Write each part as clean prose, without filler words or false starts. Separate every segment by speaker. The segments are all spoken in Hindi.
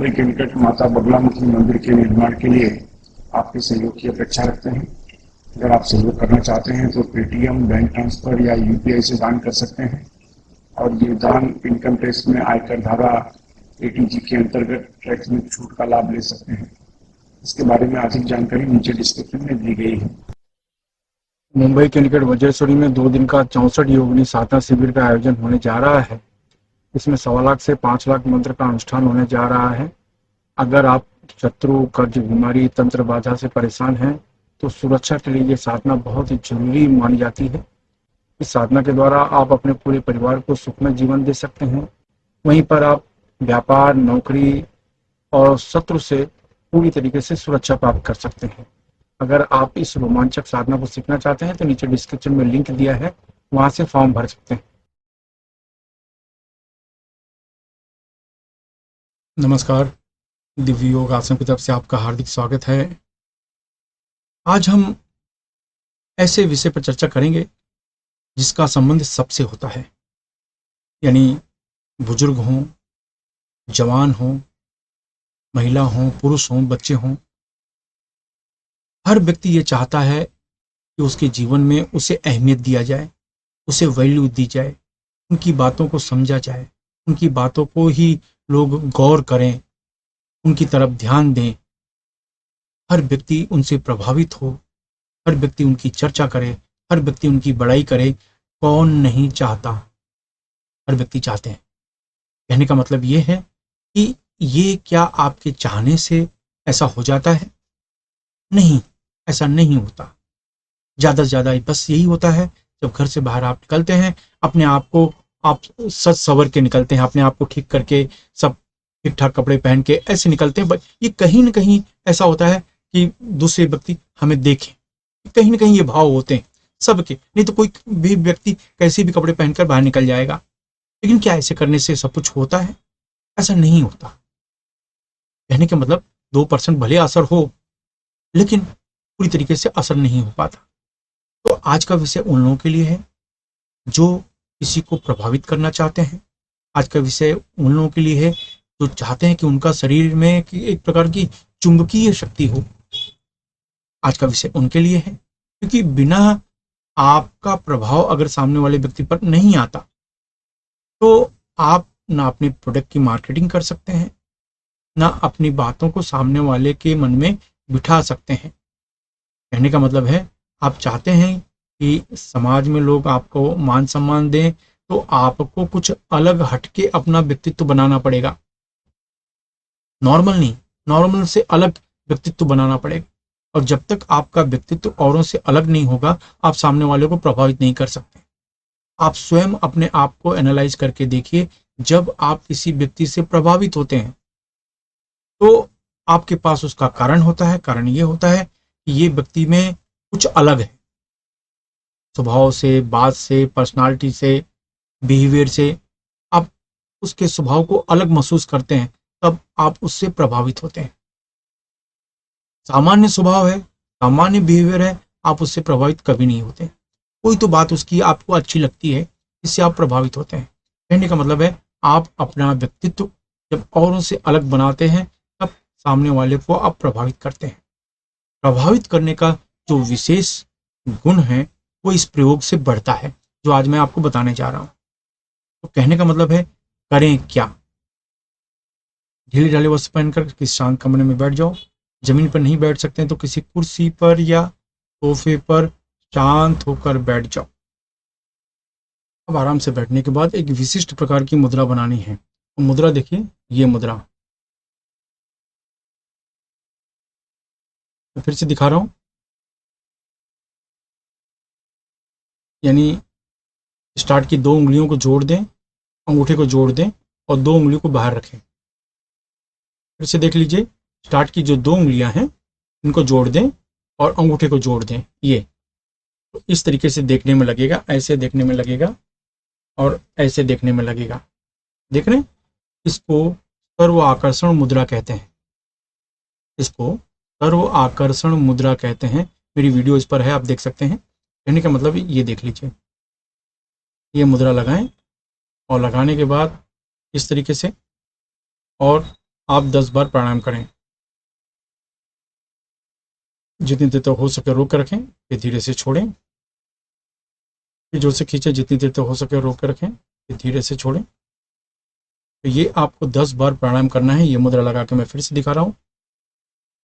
Speaker 1: मुंबई के निकट माता बगलामुखी मंदिर के निर्माण के लिए आपके सहयोग की अपेक्षा रखते हैं। अगर आप सहयोग करना चाहते हैं तो पेटीएम, बैंक ट्रांसफर या यूपीआई से दान कर सकते हैं और ये दान इनकम टैक्स में आयकर धारा 80G के अंतर्गत टैक्स में छूट का लाभ ले सकते हैं। इसके बारे में अधिक जानकारी नीचे डिस्क्रिप्शन में दी गई है।
Speaker 2: मुंबई के निकट वज्रेश्वरी में 2 दिन का 64 योगिनी साधना शिविर का आयोजन होने जा रहा है। इसमें 1.25 लाख से 5 लाख मंत्र का अनुष्ठान होने जा रहा है। अगर आप शत्रु, कर्ज, बीमारी, तंत्र बाधा से परेशान हैं तो सुरक्षा के लिए ये साधना बहुत ही जरूरी मानी जाती है। इस साधना के द्वारा आप अपने पूरे परिवार को सुखमय जीवन दे सकते हैं। वहीं पर आप व्यापार, नौकरी और शत्रु से पूरी तरीके से सुरक्षा प्राप्त कर सकते हैं। अगर आप इस रोमांचक साधना को सीखना चाहते हैं तो नीचे डिस्क्रिप्शन में लिंक दिया है, वहां से फॉर्म भर सकते हैं। नमस्कार, दिव्य योग आश्रम की तरफ से आपका हार्दिक स्वागत है। आज हम ऐसे विषय पर चर्चा करेंगे जिसका संबंध सबसे होता है, यानी बुजुर्ग हों, जवान हों, महिला हों, पुरुष हों, बच्चे हों। हर व्यक्ति ये चाहता है कि उसके जीवन में उसे अहमियत दिया जाए, उसे वैल्यू दी जाए, उनकी बातों को समझा जाए, उनकी बातों को ही लोग गौर करें, उनकी तरफ ध्यान दें। हर व्यक्ति उनसे प्रभावित हो, हर व्यक्ति उनकी चर्चा करे, हर व्यक्ति उनकी बड़ाई करे। कौन नहीं चाहता? हर व्यक्ति चाहते हैं। कहने का मतलब ये है कि ये क्या आपके चाहने से ऐसा हो जाता है? नहीं, ऐसा नहीं होता। ज्यादा से ज्यादा बस यही होता है, जब घर से बाहर आप निकलते हैं, अपने आप को आप सज सवर के निकलते हैं, अपने आप को ठीक करके, सब ठीक ठाक कपड़े पहन के ऐसे निकलते हैं। बट ये कहीं ना कहीं ऐसा होता है कि दूसरे व्यक्ति हमें देखें। कहीं ना कहीं ये भाव होते हैं सबके। नहीं तो कोई भी व्यक्ति कैसे भी कपड़े पहनकर बाहर निकल जाएगा। लेकिन क्या ऐसे करने से सब कुछ होता है? ऐसा नहीं होता। कहने का मतलब 2% भले असर हो, लेकिन पूरी तरीके से असर नहीं हो पाता। तो आज का विषय उन लोगों के लिए है जो किसी को प्रभावित करना चाहते हैं। आज का विषय उन लोगों के लिए है जो चाहते हैं कि उनका शरीर में कि एक प्रकार की चुंबकीय शक्ति हो। आज का विषय उनके लिए है, क्योंकि बिना आपका प्रभाव अगर सामने वाले व्यक्ति पर नहीं आता तो आप ना अपने प्रोडक्ट की मार्केटिंग कर सकते हैं, ना अपनी बातों को सामने वाले के मन में बिठा सकते हैं। कहने का मतलब है, आप चाहते हैं कि समाज में लोग आपको मान सम्मान दें, तो आपको कुछ अलग हटके अपना व्यक्तित्व बनाना पड़ेगा। नॉर्मल नहीं, नॉर्मल से अलग व्यक्तित्व बनाना पड़ेगा। और जब तक आपका व्यक्तित्व औरों से अलग नहीं होगा, आप सामने वाले को प्रभावित नहीं कर सकते। आप स्वयं अपने आप को एनालाइज करके देखिए। जब आप किसी व्यक्ति से प्रभावित होते हैं तो आपके पास उसका कारण होता है। कारण ये होता है कि ये व्यक्ति में कुछ अलग है, स्वभाव से, बात से, पर्सनालिटी से, बिहेवियर से। आप उसके स्वभाव को अलग महसूस करते हैं, तब आप उससे प्रभावित होते हैं। सामान्य स्वभाव है, सामान्य बिहेवियर है, आप उससे प्रभावित कभी नहीं होते। कोई तो बात उसकी आपको अच्छी लगती है, इससे आप प्रभावित होते हैं। कहने का मतलब है, आप अपना व्यक्तित्व जब औरों से अलग बनाते हैं, तब सामने वाले को आप प्रभावित करते हैं। प्रभावित करने का जो विशेष गुण है वो इस प्रयोग से बढ़ता है, जो आज मैं आपको बताने जा रहा हूं। तो कहने का मतलब है, करें क्या? ढीले ढाले वस्त्र पहनकर किसी शांत कमरे में बैठ जाओ। जमीन पर नहीं बैठ सकते हैं तो किसी कुर्सी पर या सोफे पर शांत होकर बैठ जाओ। अब आराम से बैठने के बाद एक विशिष्ट प्रकार की मुद्रा बनानी है। तो मुद्रा देखिए, ये मुद्रा मैं फिर से दिखा रहा हूं। यानी स्टार्ट की 2 उंगलियों को जोड़ दें, अंगूठे को जोड़ दें और 2 उंगलियों को बाहर रखें। फिर से देख लीजिए, स्टार्ट की जो 2 उंगलियां हैं इनको जोड़ दें और अंगूठे को जोड़ दें। ये तो इस तरीके से देखने में लगेगा, ऐसे देखने में लगेगा और ऐसे देखने में लगेगा। देख रहे हैं? इसको सर्व आकर्षण मुद्रा कहते हैं। इसको सर्व आकर्षण मुद्रा कहते हैं। मेरी वीडियो इस पर है, आप देख सकते हैं। कहने का मतलब ये देख लीजिए, ये मुद्रा लगाएं और लगाने के बाद इस तरीके से, और आप 10 बार प्राणायाम करें। जितनी देर तक हो सके रोक कर रखें, फिर धीरे से छोड़ें, फिर जोर से खींचें, जितनी देर तक हो सके रोक कर रखें, फिर धीरे से छोड़ें। तो ये आपको 10 बार प्राणायाम करना है। ये मुद्रा लगा के मैं फिर से दिखा रहा हूँ,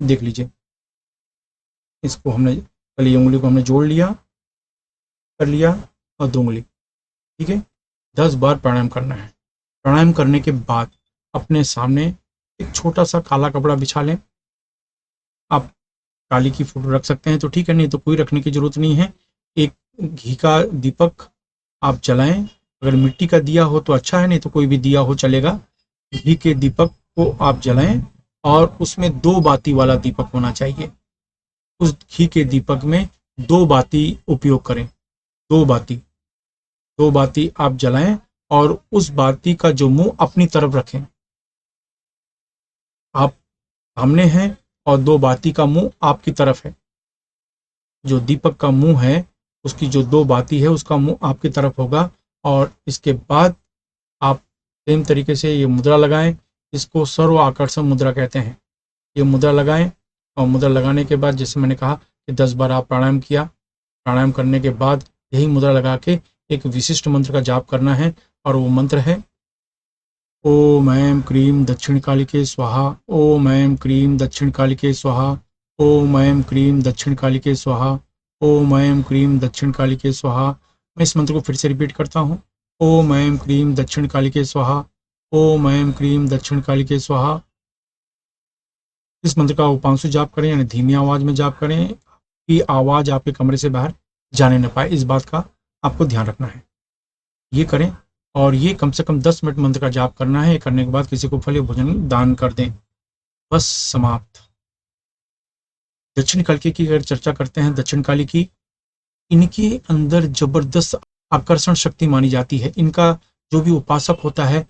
Speaker 2: देख लीजिए। इसको हमने पहले ये उंगली को हमने जोड़ लिया, कर लिया, और 2 उंगली, ठीक है। 10 बार प्राणायाम करना है। प्राणायाम करने के बाद अपने सामने एक छोटा सा काला कपड़ा बिछा लें। आप काली की फोटो रख सकते हैं तो ठीक है, नहीं तो कोई रखने की जरूरत नहीं है। एक घी का दीपक आप जलाएं। अगर मिट्टी का दिया हो तो अच्छा है, नहीं तो कोई भी दिया हो चलेगा। घी के दीपक को आप जलाएं और उसमें 2 बाती वाला दीपक होना चाहिए। उस घी के दीपक में 2 बाती उपयोग करें। 2 बाती आप जलाएं और उस बाती का जो मुंह अपनी तरफ रखें। आप सामने हैं और 2 बाती का मुंह आपकी तरफ है। जो दीपक का मुंह है, उसकी जो 2 बाती है, उसका मुंह आपकी तरफ होगा। और इसके बाद आप सेम तरीके से ये मुद्रा लगाएं। इसको सर्व आकर्षण मुद्रा कहते हैं। ये मुद्रा लगाएं और मुद्रा लगाने के बाद जैसे मैंने कहा कि 10 बार आप प्राणायाम किया। प्राणायाम करने के बाद यही मुद्रा लगा के एक विशिष्ट मंत्र का जाप करना है, और वो मंत्र है ओम ऐं क्रीं दक्षिणकालिके स्वाहा, ओम ऐं क्रीं दक्षिणकालिके स्वाहा, ओम ऐं क्रीं दक्षिणकालिके स्वाहा, ओम ऐं क्रीं दक्षिणकालिके स्वाहा। मैं इस मंत्र को फिर से रिपीट करता हूँ। ओम ऐं क्रीं दक्षिणकालिके स्वाहा, ओम ऐं क्रीं दक्षिणकालिके स्वाहा। इस मंत्र का उपांशु जाप करें, यानी धीमी आवाज में जाप करें कि आवाज आपके कमरे से बाहर जाने न पाए। इस बात का आपको ध्यान रखना है। ये करें और ये कम से कम 10 मिनट मंत्र का जाप करना है। करने के बाद किसी को फल या भोजन दान कर दें। बस समाप्त। दक्षिण कालिके की अगर चर्चा करते हैं, दक्षिण काली की, इनके अंदर जबरदस्त आकर्षण शक्ति मानी जाती है। इनका जो भी उपासक होता है,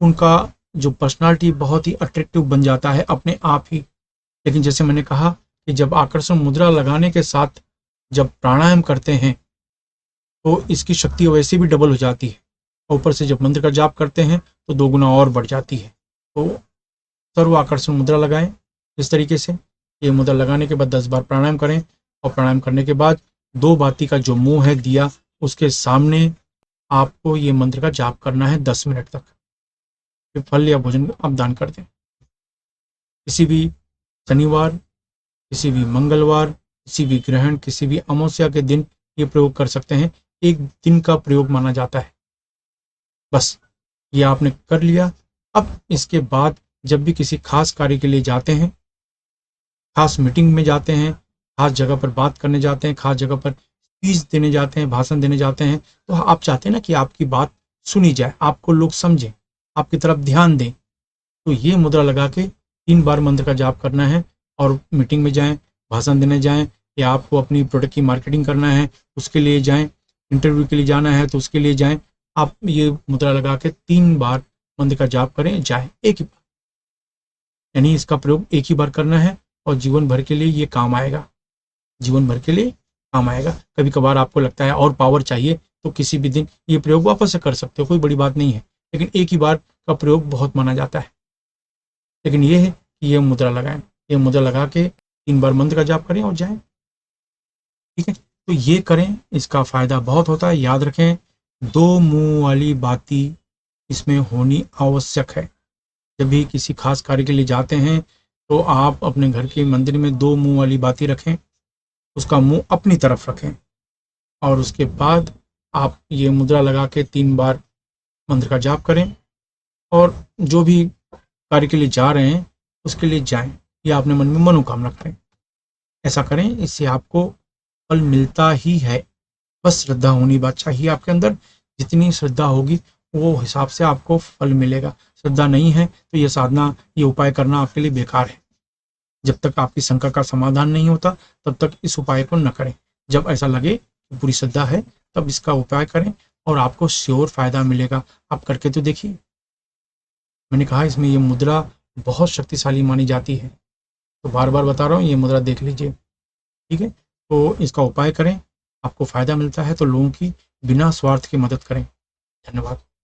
Speaker 2: उनका जो पर्सनालिटी बहुत ही अट्रैक्टिव बन जाता है अपने आप ही। लेकिन जैसे मैंने कहा कि जब आकर्षण मुद्रा लगाने के साथ जब प्राणायाम करते हैं तो इसकी शक्ति वैसे भी डबल हो जाती है। ऊपर से जब मंत्र का जाप करते हैं तो 2 गुना और बढ़ जाती है। तो सर्व आकर्षण मुद्रा लगाएं। इस तरीके से ये मुद्रा लगाने के बाद 10 बार प्राणायाम करें, और प्राणायाम करने के बाद 2 बाती का जो मुंह है दिया, उसके सामने आपको ये मंत्र का जाप करना है 10 मिनट तक। फिर फल या भोजन आप दान कर दें। किसी भी शनिवार, किसी भी मंगलवार, किसी भी ग्रहण, किसी भी अमावस्या के दिन ये प्रयोग कर सकते हैं। एक दिन का प्रयोग माना जाता है। बस ये आपने कर लिया। अब इसके बाद जब भी किसी खास कार्य के लिए जाते हैं, खास मीटिंग में जाते हैं, खास जगह पर बात करने जाते हैं, खास जगह पर स्पीच देने जाते हैं, भाषण देने जाते हैं, तो आप चाहते हैं ना कि आपकी बात सुनी जाए, आपको लोग समझें, आपकी तरफ ध्यान दें। तो ये मुद्रा लगा के 3 बार मंत्र का जाप करना है। और मीटिंग में जाएं, भाषण देने जाएं, या आपको अपनी प्रोडक्ट की मार्केटिंग करना है उसके लिए जाएं, इंटरव्यू के लिए जाना है तो उसके लिए जाएं। आप ये मुद्रा लगा के 3 बार मंत्र का जाप करें, जाए एक ही बार, यानी इसका प्रयोग एक ही बार करना है और जीवन भर के लिए ये काम आएगा। जीवन भर के लिए काम आएगा। कभी कभार आपको लगता है और पावर चाहिए तो किसी भी दिन ये प्रयोग वापस से कर सकते हो, कोई बड़ी बात नहीं है। लेकिन एक ही बार का प्रयोग बहुत माना जाता है। लेकिन ये है कि ये मुद्रा लगाएं। ये मुद्रा लगा के 3 बार मंत्र का जाप करें और जाएं। ठीक है, तो ये करें, इसका फायदा बहुत होता है। याद रखें, 2 मुंह वाली बाती इसमें होनी आवश्यक है। जब भी किसी खास कार्य के लिए जाते हैं तो आप अपने घर के मंदिर में 2 मुंह वाली बाती रखें, उसका मुंह अपनी तरफ रखें, और उसके बाद आप ये मुद्रा लगा के 3 बार मंत्र का जाप करें, और जो भी कार्य के लिए जा रहे हैं उसके लिए जाएं, या अपने मन में मनोकामना करें। ऐसा करें, इससे आपको फल मिलता ही है। बस श्रद्धा होनी बात चाहिए आपके अंदर। जितनी श्रद्धा होगी वो हिसाब से आपको फल मिलेगा। श्रद्धा नहीं है तो ये साधना, ये उपाय करना आपके लिए बेकार है। जब तक आपकी शंका का समाधान नहीं होता तब तक इस उपाय को न करें। जब ऐसा लगे कि पूरी श्रद्धा है तब इसका उपाय करें और आपको श्योर फायदा मिलेगा। आप करके तो देखिए। मैंने कहा इसमें ये मुद्रा बहुत शक्तिशाली मानी जाती है, तो बार बार बता रहा हूँ, ये मुद्रा देख लीजिए। ठीक है, तो इसका उपाय करें, आपको फायदा मिलता है तो लोगों की बिना स्वार्थ की मदद करें। धन्यवाद।